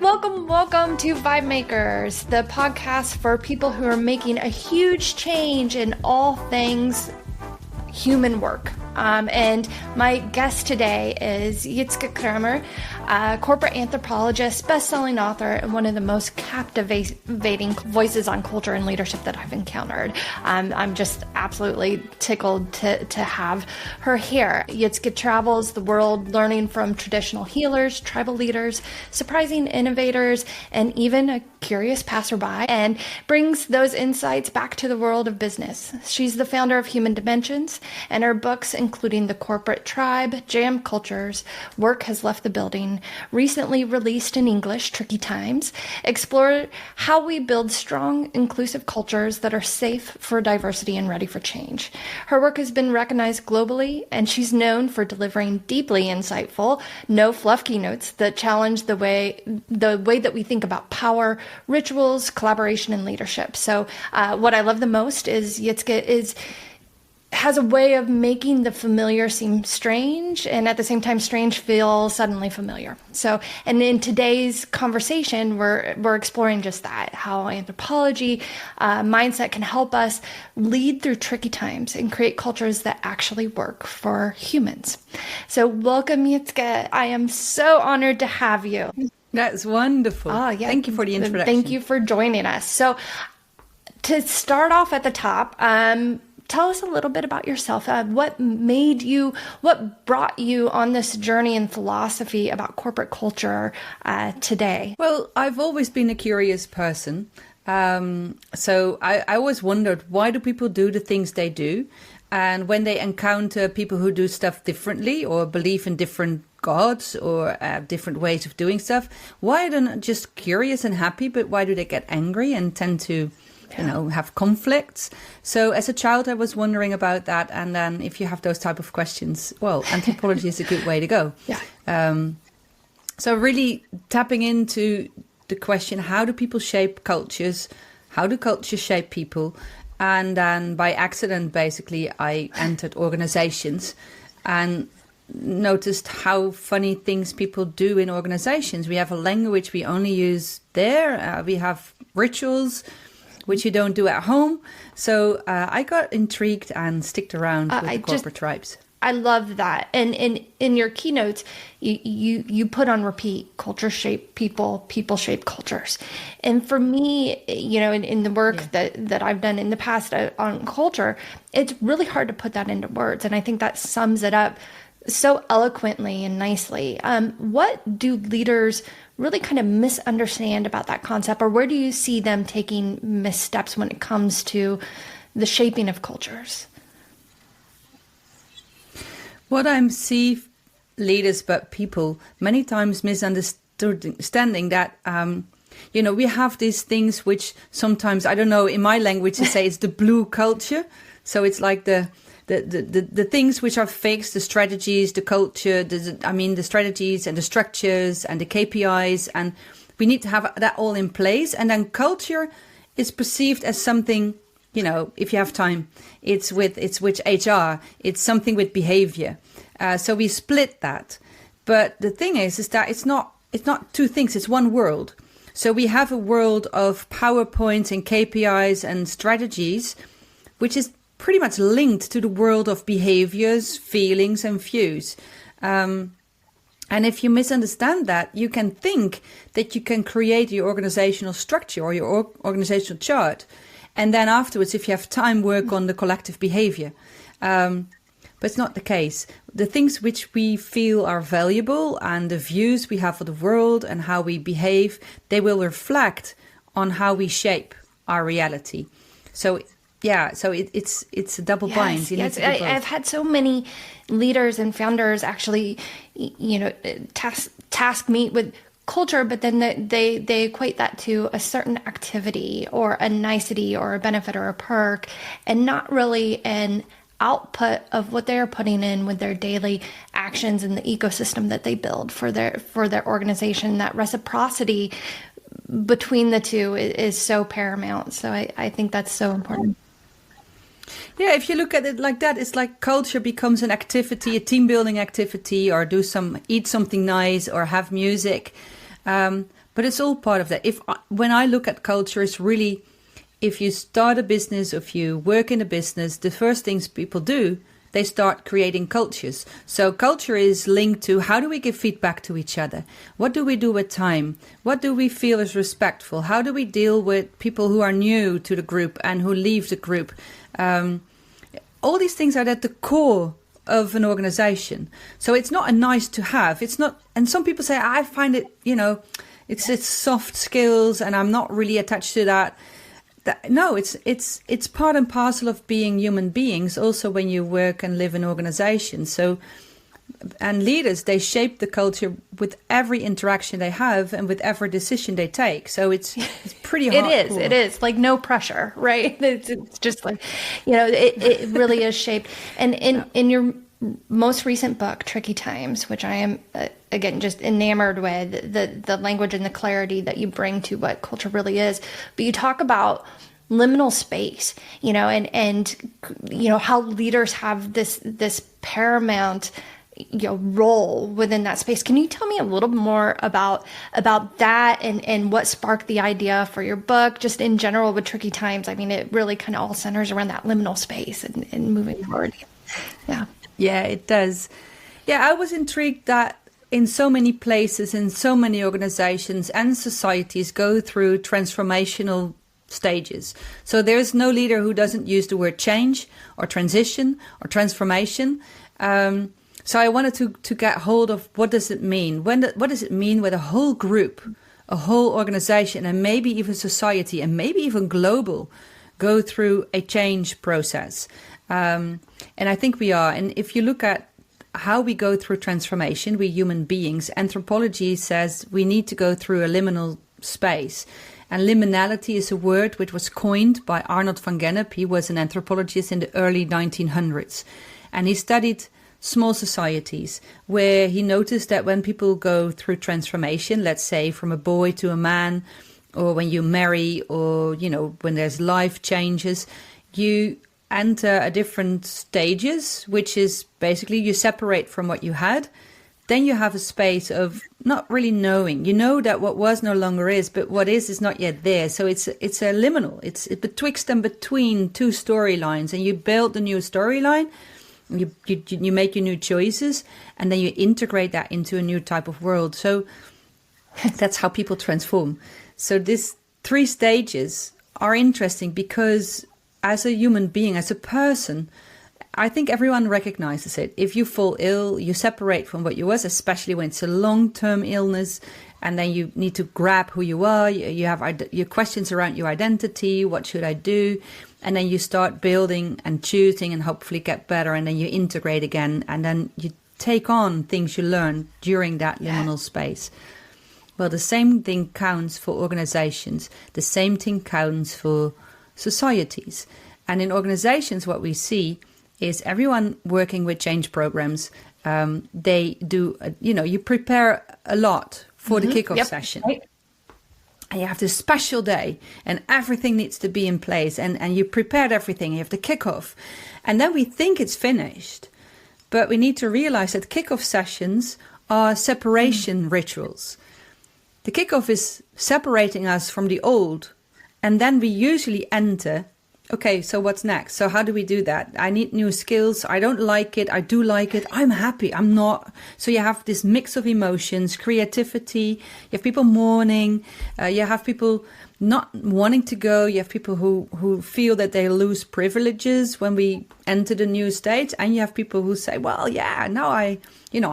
Welcome to VibeMakers, the podcast for people who are making a huge change in all things human work. And my guest today is Jitske Kramer, a corporate anthropologist, best-selling author, and one of the most captivating voices on culture and leadership that I've encountered. I'm just absolutely tickled to have her here. Jitske travels the world learning from traditional healers, tribal leaders, surprising innovators, and even a curious passerby, and brings those insights back to the world of business. She's the founder of Human Dimensions, and her books, including The Corporate Tribe, Jam Cultures, Work Has Left the Building, recently released in English, Tricky Times, explore how we build strong, inclusive cultures that are safe for diversity and ready for change. Her work has been recognized globally, and she's known for delivering deeply insightful, no fluff keynotes that challenge the way that we think about power, rituals, collaboration, and leadership. So what I love the most is Jitske has a way of making the familiar seem strange, and at the same time, strange feel suddenly familiar. So, and in today's conversation, we're exploring just that, how anthropology, mindset can help us lead through tricky times and create cultures that actually work for humans. So welcome, Jitske. I am so honored to have you. That's wonderful. Oh, yeah. Thank you for the introduction. Thank you for joining us. So to start off at the top, tell us a little bit about yourself. What brought you on this journey in philosophy about corporate culture today? Well, I've always been a curious person. So I always wondered, why do people do the things they do? And when they encounter people who do stuff differently or believe in different gods or different ways of doing stuff, why are they not just curious and happy, but why do they get angry and tend to have conflicts? So as a child, I was wondering about that. And then if you have those type of questions, well, anthropology is a good way to go. Yeah. So really tapping into the question, how do people shape cultures? How do cultures shape people? And then by accident, basically, I entered organizations and noticed how funny things people do in organizations. We have a language we only use there. We have rituals which you don't do at home. So I got intrigued and sticked around with the corporate tribes. I love that. And in your keynotes, you put on repeat, culture shape people, people shape cultures. And for me, in the work that I've done in the past on culture, it's really hard to put that into words. And I think that sums it up so eloquently and nicely. What do leaders really kind of misunderstand about that concept, or where do you see them taking missteps when it comes to the shaping of cultures? What I see leaders, but people, many times misunderstanding that, we have these things which sometimes, I don't know, in my language to say it's the blue culture. So it's like the things which are fixed, the strategies, the culture, the strategies and the structures and the KPIs, and we need to have that all in place. And then culture is perceived as something, if you have time, it's with HR, it's something with behavior. So we split that. But the thing is that it's not two things, it's one world. So we have a world of PowerPoints and KPIs and strategies, which is pretty much linked to the world of behaviors, feelings, and views. And if you misunderstand that, you can think that you can create your organizational structure or your organizational chart. And then afterwards, if you have time, work on the collective behavior. But it's not the case. The things which we feel are valuable and the views we have for the world and how we behave, they will reflect on how we shape our reality. So it's a double bind. Yes. I've had so many leaders and founders actually, task me with culture, but then they equate that to a certain activity or a nicety or a benefit or a perk, and not really an output of what they're putting in with their daily actions and the ecosystem that they build for their organization. That reciprocity between the two is so paramount. So I think that's so important. Yeah, if you look at it like that, it's like culture becomes an activity, a team building activity, or eat something nice, or have music. But it's all part of that. When I look at culture, it's really, if you start a business, if you work in a business, the first things people do, they start creating cultures. So culture is linked to, how do we give feedback to each other? What do we do with time? What do we feel is respectful? How do we deal with people who are new to the group and who leave the group? All these things are at the core of an organization. So it's not a nice to have. It's not, and some people say, I find it, it's soft skills and I'm not really attached to that. No, it's part and parcel of being human beings, also when you work and live in organizations. So, and leaders, they shape the culture with every interaction they have and with every decision they take. So it's pretty hard. It is like no pressure, right? It's just like, it really is shaped. And in your most recent book, Tricky Times, which I am, again, just enamored with, the language and the clarity that you bring to what culture really is. But you talk about liminal space, and how leaders have this paramount role within that space. Can you tell me a little more about that and what sparked the idea for your book, just in general with Tricky Times? I mean, it really kind of all centers around that liminal space and moving forward. Yeah. Yeah, it does. Yeah, I was intrigued that in so many places, in so many organizations and societies go through transformational stages. So there's no leader who doesn't use the word change or transition or transformation. So I wanted to get hold of, what does it mean? What does it mean with a whole group, a whole organization, and maybe even society, and maybe even global, go through a change process? And I think we are. And if you look at how we go through transformation, we human beings, anthropology says we need to go through a liminal space. And liminality is a word which was coined by Arnold van Gennep. He was an anthropologist in the early 1900s. And he studied small societies where he noticed that when people go through transformation, let's say from a boy to a man, or when you marry, or, when there's life changes, you enter a different stages, which is basically you separate from what you had. Then you have a space of not really knowing. You know that what was no longer is, but what is not yet there. So it's a liminal. It's betwixt and between two storylines, and you build the new storyline. You make your new choices, and then you integrate that into a new type of world. So that's how people transform. So these 3 stages are interesting because as a human being, as a person, I think everyone recognizes it. If you fall ill, you separate from what you was, especially when it's a long-term illness, and then you need to grab who you are. You have your questions around your identity. What should I do? And then you start building and choosing and hopefully get better. And then you integrate again. And then you take on things you learn during that liminal space. Well, the same thing counts for organizations. The same thing counts for societies. And in organizations, what we see is everyone working with change programs. They do, you prepare a lot for the kickoff session. Right. And you have this special day and everything needs to be in place, and you prepared everything. You have the kickoff. And then we think it's finished. But we need to realize that kickoff sessions are separation rituals. The kickoff is separating us from the old. And then we usually enter, okay, so what's next? So how do we do that? I need new skills. I don't like it. I do like it. I'm happy. I'm not. So you have this mix of emotions, creativity. You have people mourning. You have people not wanting to go. You have people who feel that they lose privileges when we enter the new state. And you have people who say, well, yeah, now I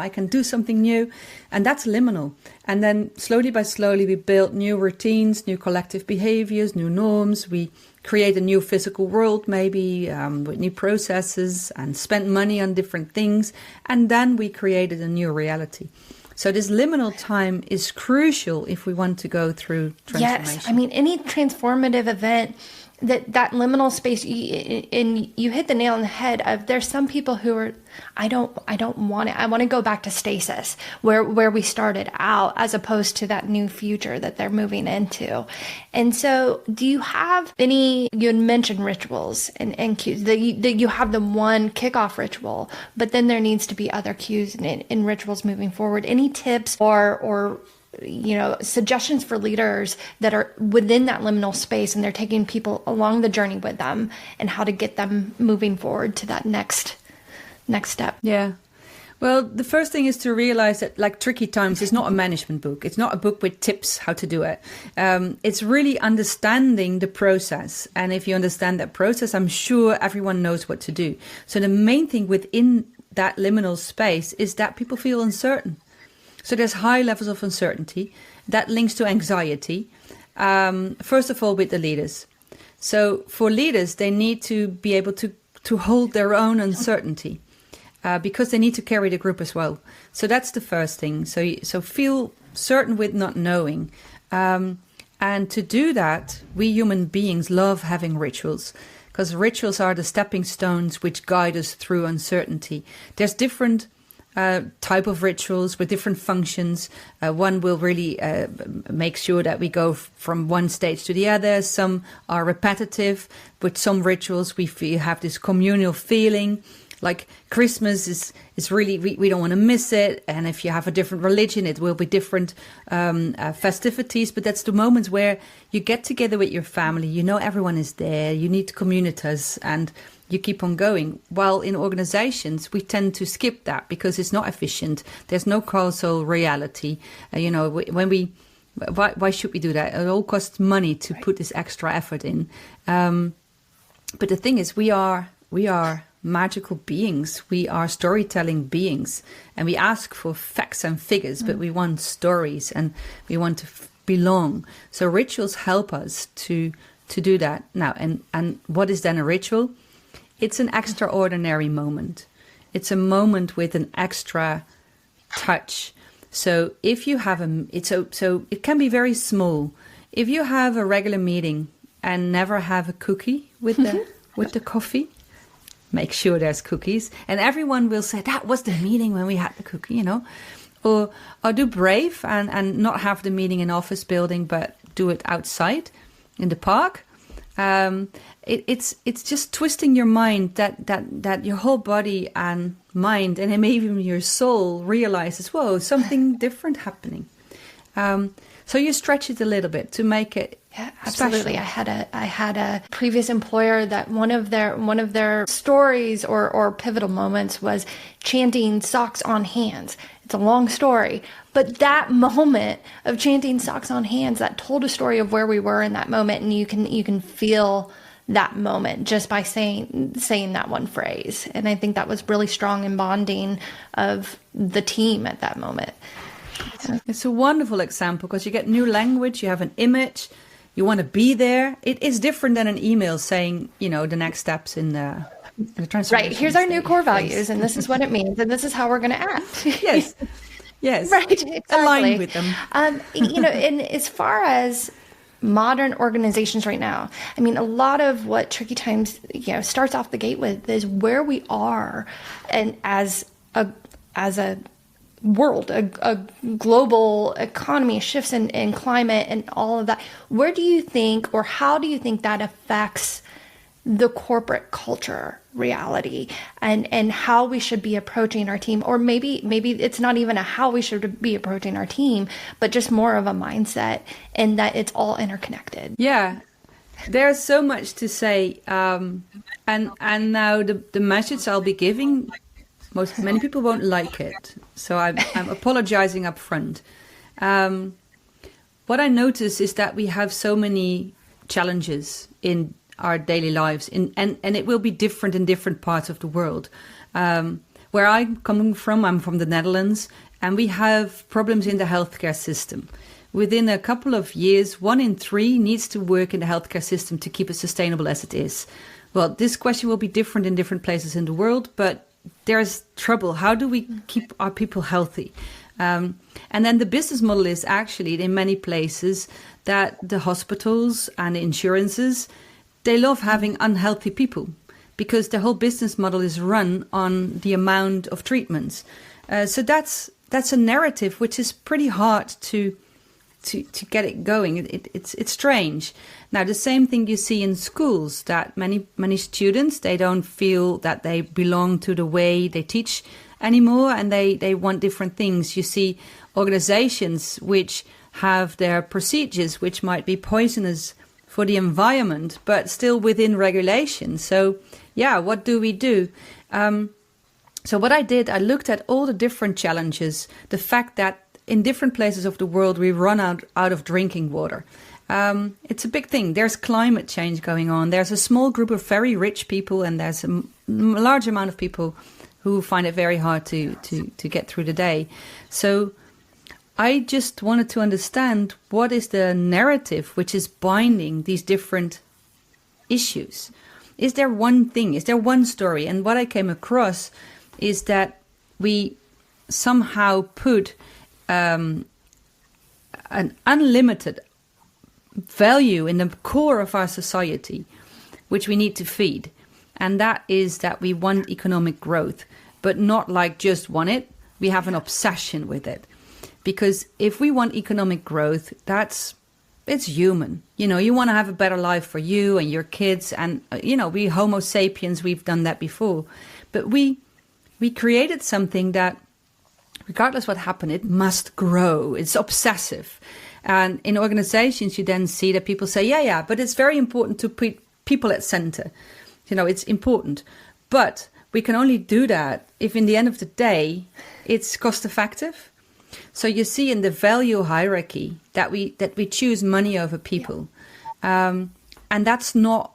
can do something new. And that's liminal. And then slowly by slowly, we build new routines, new collective behaviors, new norms. We create a new physical world, maybe with new processes, and spend money on different things. And then we created a new reality. So this liminal time is crucial if we want to go through transformation. Yes, I mean, any transformative event that liminal space, and you hit the nail on the head of, there's some people who are, I don't want it. I want to go back to stasis where we started out, as opposed to that new future that they're moving into. And so do you have any, you had mentioned rituals and cues, that you have the one kickoff ritual, but then there needs to be other cues and rituals moving forward. Any tips or suggestions for leaders that are within that liminal space and they're taking people along the journey with them, and how to get them moving forward to that next step? Yeah. Well, the first thing is to realize that, like, Tricky Times is not a management book. It's not a book with tips how to do it. It's really understanding the process. And if you understand that process, I'm sure everyone knows what to do. So the main thing within that liminal space is that people feel uncertain. So there's high levels of uncertainty that links to anxiety, first of all, with the leaders. So for leaders, they need to be able to hold their own uncertainty, because they need to carry the group as well. So that's the first thing. So feel certain with not knowing. And to do that, we human beings love having rituals, because rituals are the stepping stones which guide us through uncertainty. There's different type of rituals with different functions. One will really make sure that we go from one stage to the other. Some are repetitive. With some rituals, we have this communal feeling. Like Christmas is really, we don't want to miss it. And if you have a different religion, it will be different festivities. But that's the moments where you get together with your family. You know everyone is there. You need communitas, and you keep on going. While in organizations, we tend to skip that because it's not efficient. There's no causal reality. Why should we do that? It all costs money to put this extra effort in. But the thing is, we are magical beings. We are storytelling beings, and we ask for facts and figures, but we want stories, and we want to belong. So rituals help us to do that. Now, and what is then a ritual? It's an extraordinary moment. It's a moment with an extra touch. So if you have so it can be very small. If you have a regular meeting and never have a cookie with the coffee, make sure there's cookies, and everyone will say that was the meeting when we had the cookie, or do brave and not have the meeting in office building, but do it outside in the park. It's just twisting your mind that your whole body and mind and maybe even your soul realizes, whoa, something different happening. So you stretch it a little bit to make it. Yeah, absolutely. Special. I had a previous employer that one of their stories or pivotal moments was chanting socks on hands. It's a long story, but that moment of chanting socks on hands, that told a story of where we were in that moment, and you can feel that moment just by saying that one phrase. And I think that was really strong in bonding of the team at that moment. It's a wonderful example because you get new language, you have an image, you want to be there. It is different than an email saying, the next steps in the transformation. Right. Here's our new core values, and this is what it means, and this is how we're going to act. Yes. Right. Exactly. Align with them. And as far as modern organizations right now, I mean, a lot of what Tricky Times, starts off the gate with is where we are, and as a world, a global economy, shifts in climate and all of that. Where do you think, or how do you think that affects the corporate culture reality and how we should be approaching our team? Or maybe it's not even how we should be approaching our team, but just more of a mindset, and that it's all interconnected. Yeah, there's so much to say. And now the message I'll be giving, many people won't like it. So I'm apologizing up front. What I notice is that we have so many challenges in our daily lives, and it will be different in different parts of the world. Where I'm coming from, I'm from the Netherlands, and we have problems in the healthcare system. Within a couple of years, 1 in 3 needs to work in the healthcare system to keep it sustainable as it is. Well, this question will be different in different places in the world, but there's trouble. How do we keep our people healthy? And then the business model is actually in many places that the hospitals and the insurances they love having unhealthy people because the whole business model is run on the amount of treatments. So that's a narrative which is pretty hard to get it going. It's strange. Now, the same thing you see in schools, that many students, they don't feel that they belong to the way they teach anymore, and they want different things. You see organizations which have their procedures which might be poisonous for the environment, but still within regulation. So, yeah, what do we do? So what I did, I looked at all the different challenges, the fact that in different places of the world we run out of drinking water. It's a big thing. There's climate change going on. There's a small group of very rich people, and there's a large amount of people who find it very hard to get through the day. So I just wanted to understand what is the narrative which is binding these different issues. Is there one thing? Is there one story? And what I came across is that we somehow put an unlimited value in the core of our society, which we need to feed. And that is that we want economic growth, but not like just want it. We have an obsession with it. Because if we want economic growth, it's human. You know, you want to have a better life for you and your kids. And, we Homo sapiens, we've done that before. But we created something that, regardless what happened, it must grow. It's obsessive. And in organizations, you then see that people say, yeah, but it's very important to put people at center. It's important. But we can only do that if in the end of the day, it's cost effective. So you see in the value hierarchy that we choose money over people. And that's not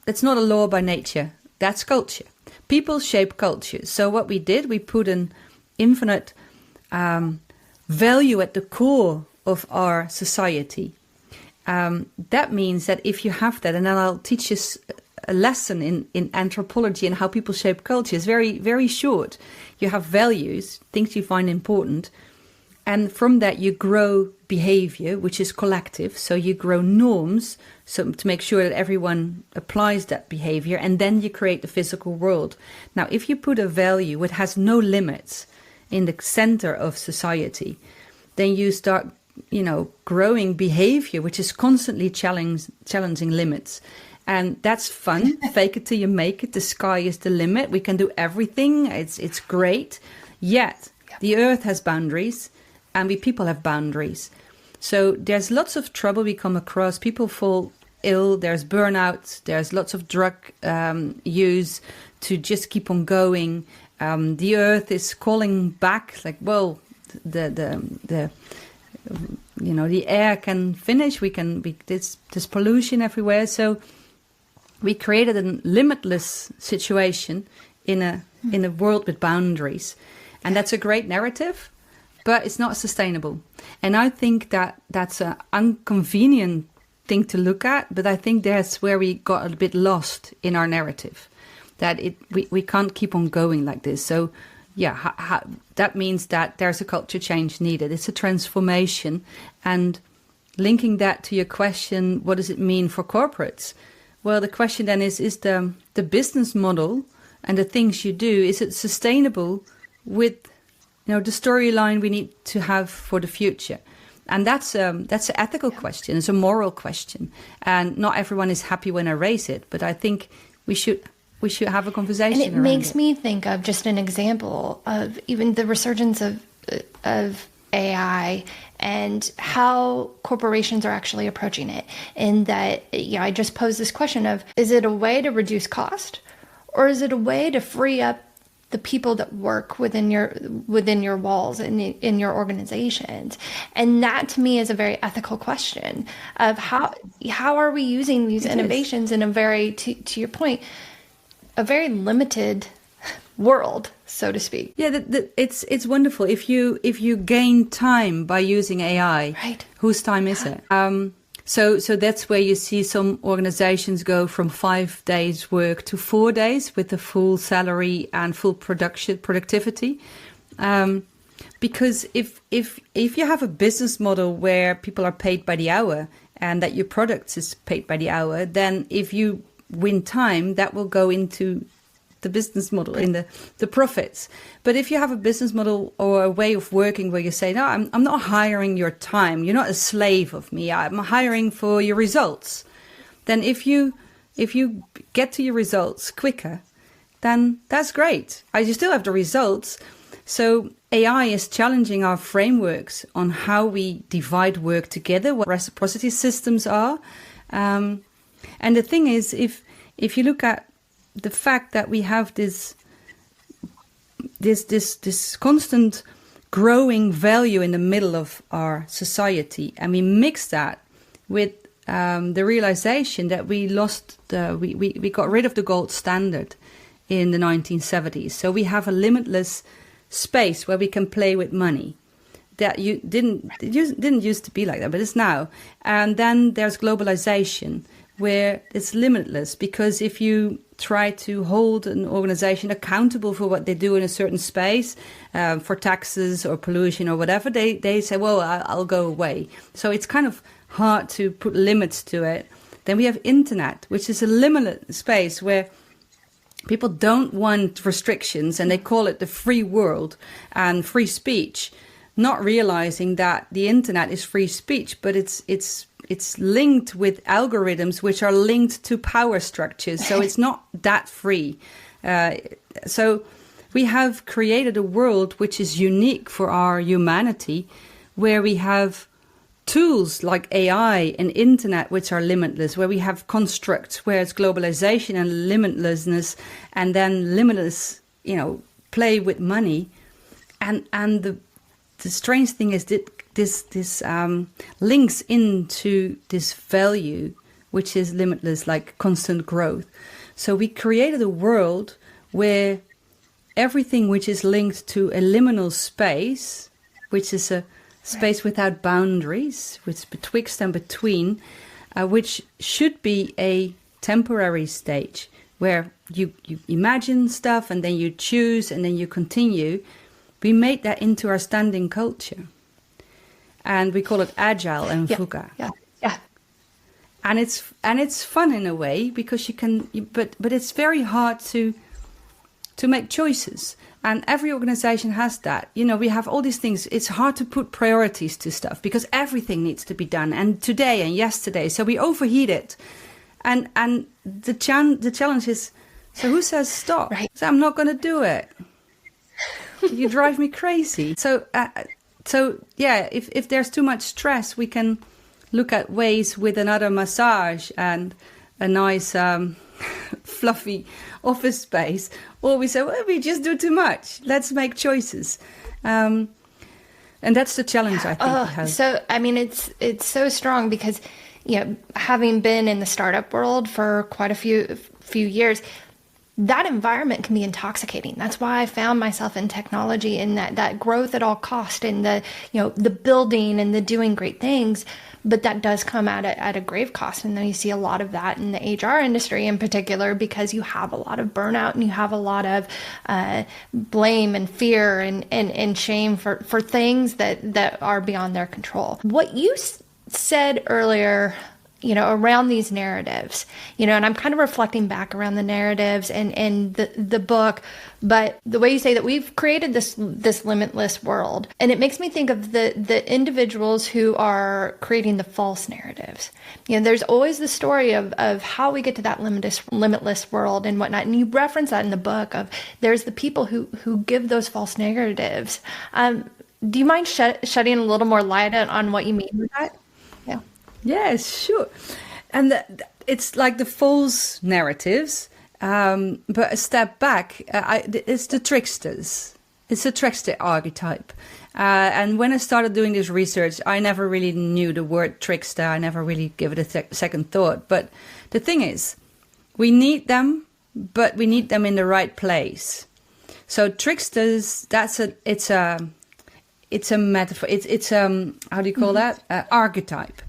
a law by nature. That's culture. People shape culture. So what we did, we put an infinite value at the core of our society. That means that if you have that, and then I'll teach you a lesson in anthropology and how people shape culture. It's very, very short. You have values, things you find important, and from that you grow behavior, which is collective. So you grow norms, so to make sure that everyone applies that behavior, and then you create the physical world. Now, if you put a value which has no limits in the center of society, then you start, growing behavior which is constantly challenging limits. And that's fun. Fake it till you make it. The sky is the limit. We can do everything. It's great. Yet the earth has boundaries, and we people have boundaries. So there's lots of trouble we come across. People fall ill. There's burnout. There's lots of drug use to just keep on going. The earth is calling back, like, well, the air can finish. There's pollution everywhere. So we created a limitless situation in a world with boundaries, and that's a great narrative, but it's not sustainable. And I think that that's an inconvenient thing to look at, but I think that's where we got a bit lost in our narrative, that we can't keep on going like this. So yeah, that means that there's a culture change needed. It's a transformation. And linking that to your question, what does it mean for corporates? Well, the question then is the business model and the things you do, is it sustainable with the storyline we need to have for the future? And that's an ethical question. It's a moral question. And not everyone is happy when I raise it, but I think we should have a conversation around it. And it makes me think of just an example of even the resurgence of AI and how corporations are actually approaching it. And that, I just posed this question of, is it a way to reduce cost, or is it a way to free up the people that work within your walls and in your organizations? And that to me is a very ethical question of how are we using these innovations in a very, to your point, a very limited world, so to speak. Yeah, it's wonderful if you gain time by using AI. Right. Whose time is it? So that's where you see some organizations go from 5 days work to 4 days with the full salary and full productivity. Because if you have a business model where people are paid by the hour and that your product is paid by the hour, then if you win time, that will go into the business model, in the profits. But if you have a business model or a way of working where you say, no, I'm not hiring your time, you're not a slave of me, I'm hiring for your results, then if you get to your results quicker, then that's great. You still have the results. So AI is challenging our frameworks on how we divide work together, what reciprocity systems are. And the thing is, if you look at the fact that we have this constant growing value in the middle of our society, and we mix that with the realization that we got rid of the gold standard in the 1970s. So we have a limitless space where we can play with money. That didn't used to be like that, but it's now. And then there's globalization, where it's limitless, because if you try to hold an organization accountable for what they do in a certain space, for taxes or pollution or whatever, they say, well, I'll go away. So it's kind of hard to put limits to it. Then we have internet, which is a limitless space where people don't want restrictions, and they call it the free world and free speech, not realizing that the internet is free speech, but it's linked with algorithms which are linked to power structures. So it's not that free. So we have created a world which is unique for our humanity, where we have tools like AI and internet, which are limitless, where we have constructs where it's globalization and limitlessness, and then limitless, play with money. And the strange thing is that this links into this value, which is limitless, like constant growth. So we created a world where everything which is linked to a liminal space, which is a space without boundaries, which betwixt and between, which should be a temporary stage where you imagine stuff and then you choose and then you continue. We made that into our standing culture, and we call it agile and VUCA. Yeah. And it's fun in a way, because but it's very hard to make choices. And every organization has that. We have all these things. It's hard to put priorities to stuff because everything needs to be done, and today and yesterday. So we overheat it. And the challenge is, so who says stop? Right. So I'm not going to do it. You drive me crazy. So if there's too much stress, we can look at ways with another massage and a nice fluffy office space, or we say, well, we just do too much. Let's make choices. And that's the challenge, I think. We have. So, I mean, it's so strong because, having been in the startup world for quite a few years, that environment can be intoxicating. That's why I found myself in technology, and that growth at all cost, and the building and the doing great things. But that does come at a grave cost. And then you see a lot of that in the HR industry in particular, because you have a lot of burnout and you have a lot of blame and fear and shame for things that are beyond their control. What you said earlier, around these narratives, and I'm kind of reflecting back around the narratives and the book, but the way you say that we've created this limitless world, and it makes me think of the individuals who are creating the false narratives. There's always the story of how we get to that limitless world and whatnot. And you reference that in the book of there's the people who give those false narratives. Do you mind shedding a little more light on what you mean with that? Yeah. Yes, sure. And it's like the false narratives, but a step back, it's the tricksters. It's a trickster archetype. And when I started doing this research, I never really knew the word trickster. I never really gave it a second thought. But the thing is, we need them, but we need them in the right place. So tricksters, it's a metaphor. It's how do you call that? Archetype.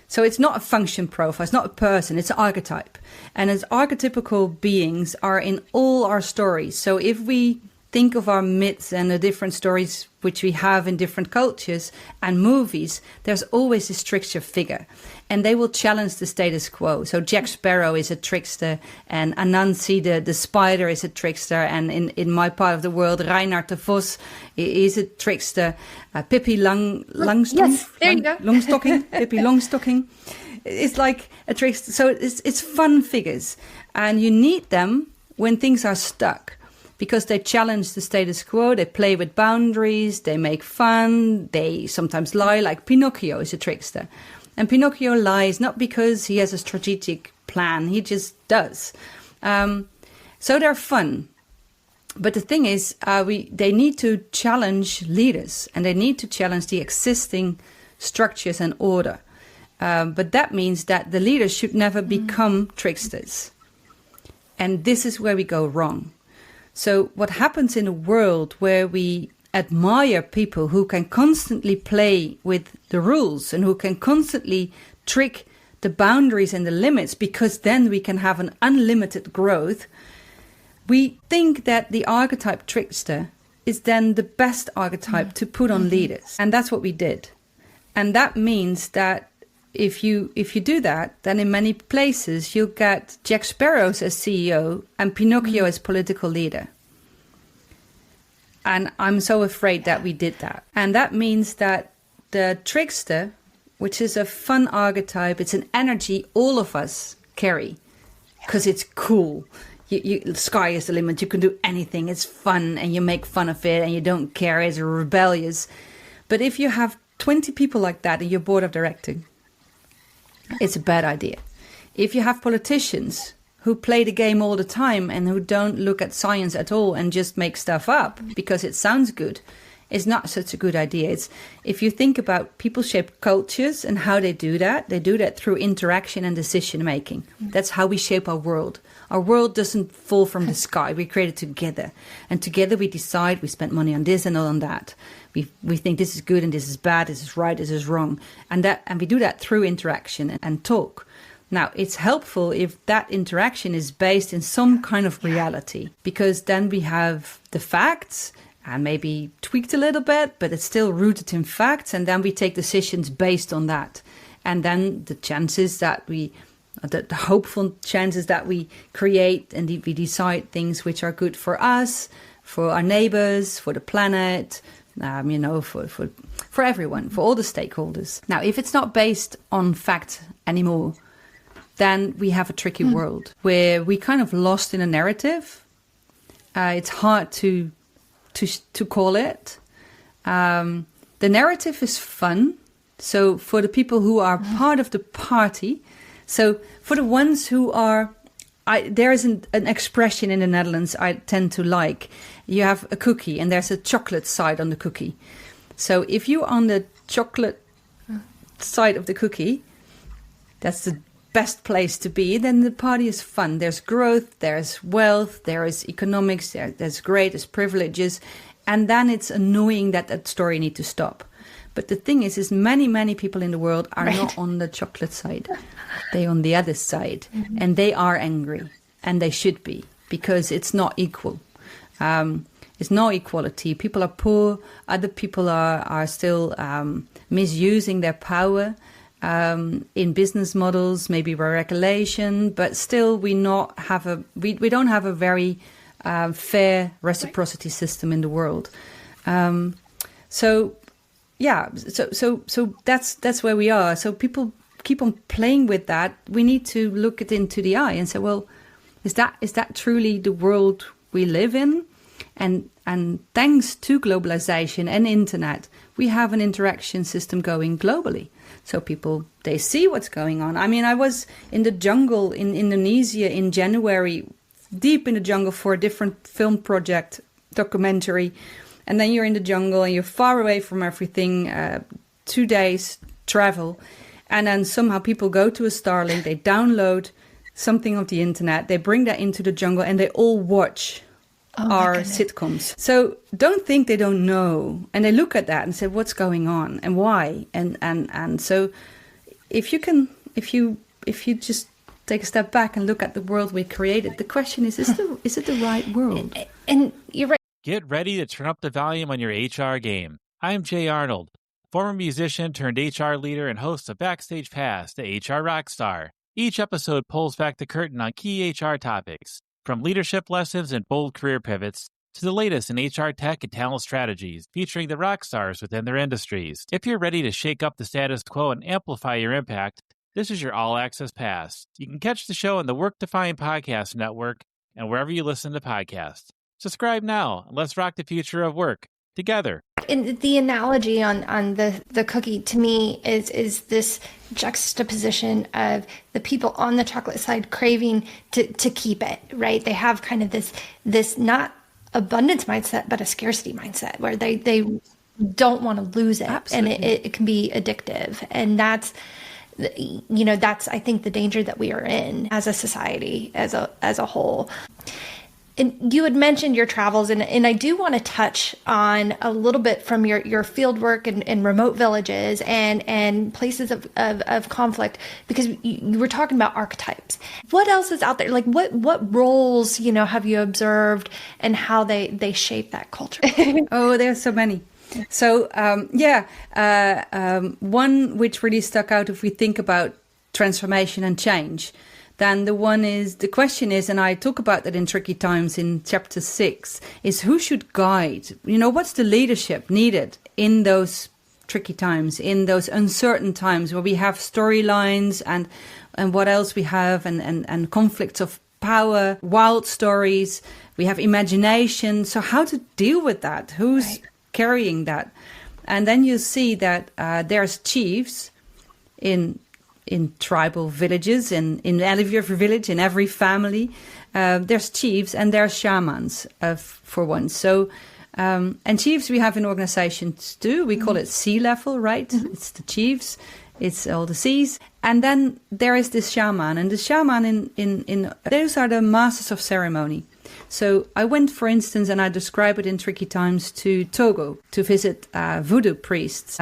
So it's not a function profile, it's not a person, it's an archetype. And as archetypical beings are in all our stories. So if we think of our myths and the different stories which we have in different cultures and movies, there's always this trickster figure. And they will challenge the status quo. So Jack Sparrow is a trickster, and Anansi the spider is a trickster. And in my part of the world, Reinhard de Vos is a trickster. Pippi Longstocking. Yes, there you go. Longstocking. Pippi Longstocking. It's like a trickster. So it's fun figures. And you need them when things are stuck, because they challenge the status quo, they play with boundaries, they make fun, they sometimes lie, like Pinocchio is a trickster. And Pinocchio lies not because he has a strategic plan, he just does. So they're fun. But the thing is, they need to challenge leaders, and they need to challenge the existing structures and order. But that means that the leaders should never become tricksters. And this is where we go wrong. So what happens in a world where we admire people who can constantly play with the rules and who can constantly trick the boundaries and the limits, because then we can have an unlimited growth, we think that the archetype trickster is then the best archetype to put on leaders. And that's what we did. And that means that if you do that, then in many places you'll get Jack Sparrow as CEO and Pinocchio as political leader. And I'm so afraid that we did that. And that means that the trickster, which is a fun archetype, it's an energy all of us carry because it's cool. The sky is the limit. You can do anything. It's fun, and you make fun of it, and you don't care. It's rebellious. But if you have 20 people like that in your board of directing, it's a bad idea. If you have politicians who play the game all the time and who don't look at science at all and just make stuff up because it sounds good, it's not such a good idea. It's, if you think about people shape cultures and how they do that through interaction and decision making. That's how we shape our world. Our world doesn't fall from the sky. We create it together. And together we decide, we spend money on this and not on that. We think this is good and this is bad, this is right, this is wrong. And we do that through interaction and talk. Now, it's helpful if that interaction is based in some kind of reality, because then we have the facts and maybe tweaked a little bit, but it's still rooted in facts. And then we take decisions based on that. And then the chances that the hopeful chances that we create and we decide things which are good for us, for our neighbors, for the planet, for everyone, for all the stakeholders. Now, if it's not based on fact anymore, then we have a tricky world where we kind of lost in a narrative. It's hard to call it. The narrative is fun. So for the people who are part of the party, so for the ones who are, there is an expression in the Netherlands I tend to like. You have a cookie and there's a chocolate side on the cookie. So if you're on the chocolate side of the cookie, that's the best place to be. Then the party is fun. There's growth, there's wealth, there is economics, there's there's privileges. And then it's annoying that story needs to stop. But the thing is many people in the world are not on the chocolate side. They're on the other side. Mm-hmm. And they are angry. And they should be, because it's not equal. It's no equality. People are poor. Other people are still misusing their power in business models, maybe by regulation. But still, we don't have a very fair reciprocity system in the world. So that's where we are. So people keep on playing with that. We need to look it into the eye and say, well, is that truly the world we live in? And thanks to globalization and internet, we have an interaction system going globally. So people, they see what's going on. I mean, I was in the jungle in Indonesia in January, deep in the jungle for a different film project, documentary. And then you're in the jungle and you're far away from everything, 2 days travel. And then somehow people go to a Starlink, they download something of the internet, they bring that into the jungle and they all watch our sitcoms. So don't think they don't know. And they look at that and say, what's going on and why? And so if you just take a step back and look at the world we created, the question is it the right world? And you're right. Get ready to turn up the volume on your HR game. I'm Jay Arnold, former musician turned HR leader and host of Backstage Pass, the HR Rockstar. Each episode pulls back the curtain on key HR topics, from leadership lessons and bold career pivots to the latest in HR tech and talent strategies, featuring the rock stars within their industries. If you're ready to shake up the status quo and amplify your impact, this is your all-access pass. You can catch the show on the Work Defined Podcast Network and wherever you listen to podcasts. Subscribe now, and let's rock the future of work together. And the analogy on the cookie to me is this juxtaposition of the people on the chocolate side craving to keep it, right? They have kind of this not abundance mindset, but a scarcity mindset where they don't want to lose it. Absolutely. And it can be addictive. And that's I think the danger that we are in as a society, as a whole. And you had mentioned your travels, and I do want to touch on a little bit from your field work and remote villages and places of conflict, because you were talking about archetypes. What else is out there? Like what roles, have you observed and how they shape that culture? Oh, there's so many. So, one which really stuck out, if we think about transformation and change, then the question is, and I talk about that in Tricky Times in chapter 6, is who should guide? What's the leadership needed in those tricky times, in those uncertain times where we have storylines and what else we have and conflicts of power, wild stories, we have imagination. So how to deal with that? Who's carrying that? And then you see that there's chiefs in tribal villages, in every village, in every family. There's chiefs and there's shamans, for one. So, and chiefs we have in organizations too. We call it sea level, right? Mm-hmm. It's the chiefs, it's all the seas. And then there is this shaman, and the shaman in those are the masters of ceremony. So I went, for instance, and I describe it in Tricky Times, to Togo to visit voodoo priests.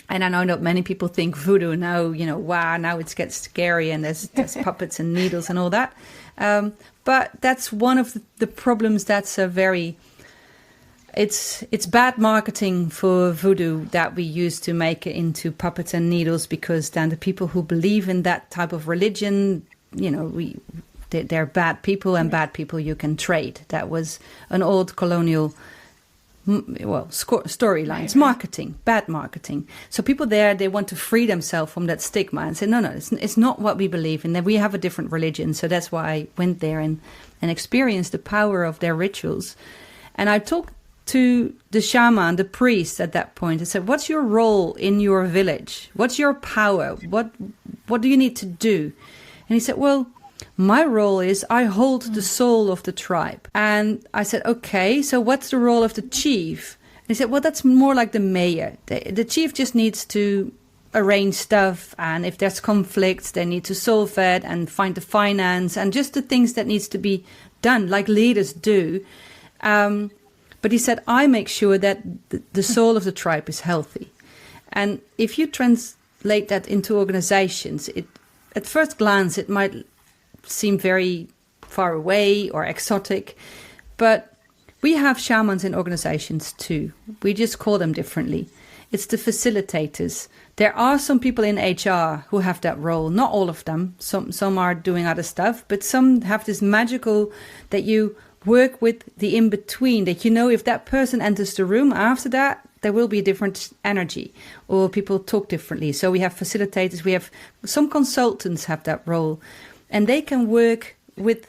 And I know not many people think voodoo now, wow, now it gets scary and there's puppets and needles and all that. But that's one of the problems. That's it's bad marketing for voodoo that we use to make it into puppets and needles, because then the people who believe in that type of religion, they're bad people, and bad people you can trade. That was an old colonial storylines, marketing, bad marketing. So people there, they want to free themselves from that stigma and say, no, it's not what we believe in. That we have a different religion. So that's why I went there and experienced the power of their rituals. And I talked to the shaman, the priest at that point. I said, what's your role in your village? What's your power? What do you need to do? And he said, well, my role is I hold the soul of the tribe. And I said, okay, so what's the role of the chief? And he said, well, that's more like the mayor. The chief just needs to arrange stuff. And if there's conflicts, they need to solve it and find the finance and just the things that needs to be done, like leaders do. But he said, I make sure that the soul of the tribe is healthy. And if you translate that into organizations, at first glance, it might seem very far away or exotic, but we have shamans in organizations too. We just call them differently. It's the facilitators. There are some people in HR who have that role. Not all of them. Some are doing other stuff, but some have this magical that you work with the in-between, that if that person enters the room after that, there will be a different energy or people talk differently. So we have facilitators. We have some consultants have that role. And they can work with,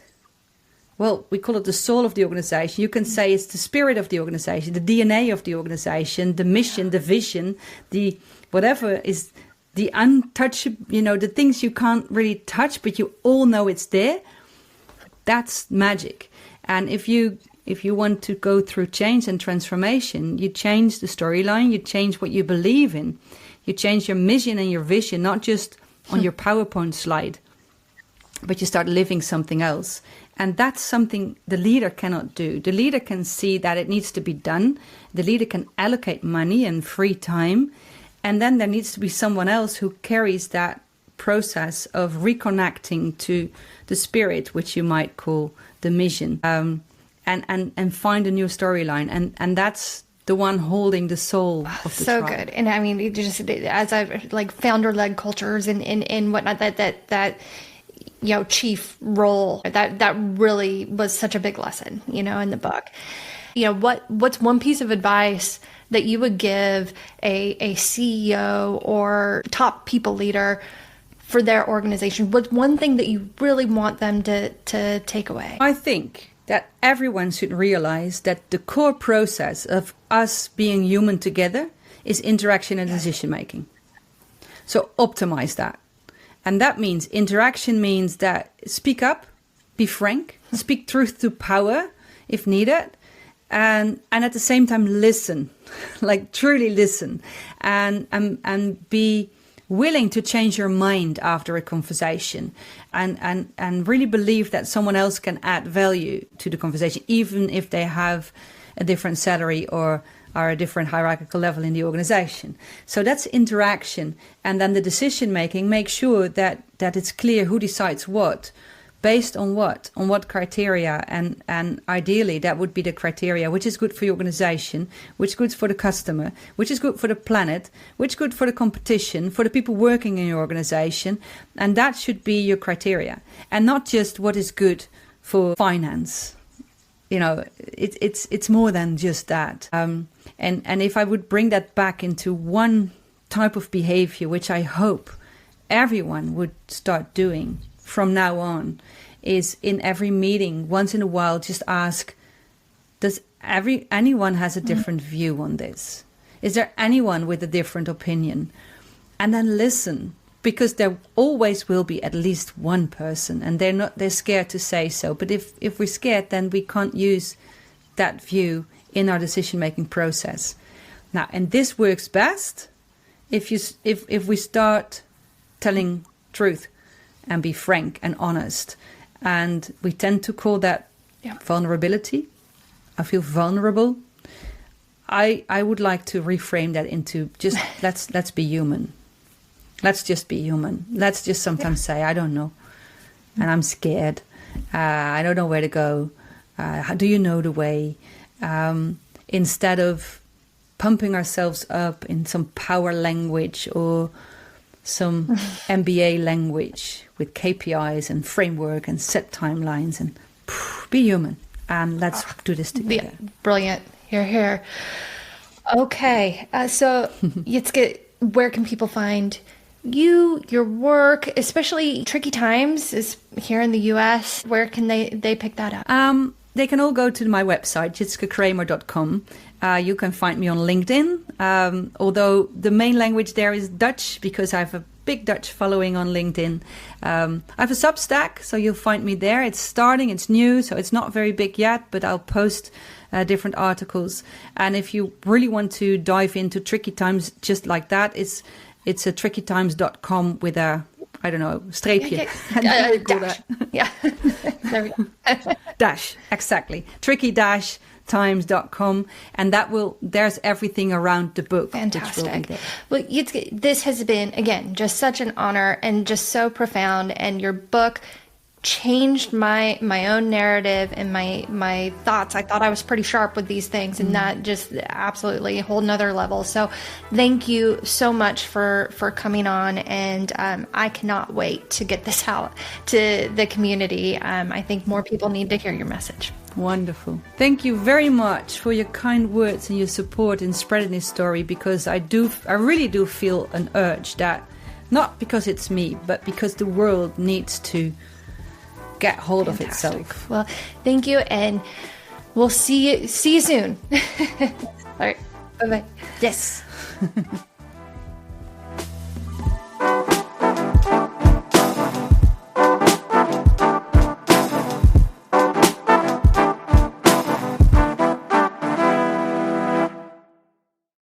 we call it the soul of the organization. You can say it's the spirit of the organization, the DNA of the organization, the mission, the vision, the whatever is the untouchable, the things you can't really touch, but you all know it's there. That's magic. And if you want to go through change and transformation, you change the storyline, you change what you believe in, you change your mission and your vision, not just on your PowerPoint slide, but you start living something else. And that's something the leader cannot do. The leader can see that it needs to be done. The leader can allocate money and free time. And then there needs to be someone else who carries that process of reconnecting to the spirit, which you might call the mission. and find a new storyline. And that's the one holding the soul of the so tribe. good. And I mean, it just as I've like founder-led cultures and whatnot, that chief role, that really was such a big lesson, in the book. What's one piece of advice that you would give a CEO or top people leader for their organization? What's one thing that you really want them to take away? I think that everyone should realize that the core process of us being human together is interaction and decision making. So optimize that. And that means interaction means that speak up, be frank, speak truth to power if needed, and at the same time listen, like truly listen, and be willing to change your mind after a conversation, and really believe that someone else can add value to the conversation, even if they have a different salary or are a different hierarchical level in the organization. So that's interaction. And then the decision making, make sure that it's clear who decides what, based on what criteria, and ideally that would be the criteria which is good for your organization, which is good for the customer, which is good for the planet, which is good for the competition, for the people working in your organization. And that should be your criteria, and not just what is good for finance. It's more than just that. And if I would bring that back into one type of behavior, which I hope everyone would start doing from now on, is in every meeting, once in a while, just ask, does anyone has a different view on this? Is there anyone with a different opinion? And then listen, because there always will be at least one person, and they're scared to say so. But if we're scared, then we can't use that view in our decision-making process. Now, and this works best if we start telling truth and be frank and honest. And we tend to call that vulnerability. I feel vulnerable. I would like to reframe that into just let's be human. Let's just be human. Let's just sometimes say, I don't know, and I'm scared. I don't know where to go. Do you know the way? Instead of pumping ourselves up in some power language or some MBA language with KPIs and framework and set timelines, and be human. And let's do this together. Brilliant. Hear, hear. Okay. So Jitske, where can people find you, your work, especially tricky times is here in the US? Where can they pick that up? They can all go to my website, jitskekramer.com. You can find me on LinkedIn, although the main language there is Dutch, because I have a big Dutch following on LinkedIn. I have a Substack, so you'll find me there. It's starting, it's new, so it's not very big yet, but I'll post different articles. And if you really want to dive into tricky times just like that, it's a trickytimes.com with a, I don't know, streepje. Dash. Yeah. There we go. Dash, exactly. Tricky-times.com, and there's everything around the book. Fantastic. Well, this has been, again, just such an honor and just so profound, and your book changed my own narrative and my thoughts. I thought I was pretty sharp with these things, and that just absolutely a whole nother level. So thank you so much for coming on, and I cannot wait to get this out to the community. I think more people need to hear your message. Wonderful. Thank you very much for your kind words and your support in spreading this story, because I really do feel an urge that, not because it's me, but because the world needs to get hold Fantastic. of itself. Well, thank you, and we'll see you soon. All right. Bye-bye. Yes.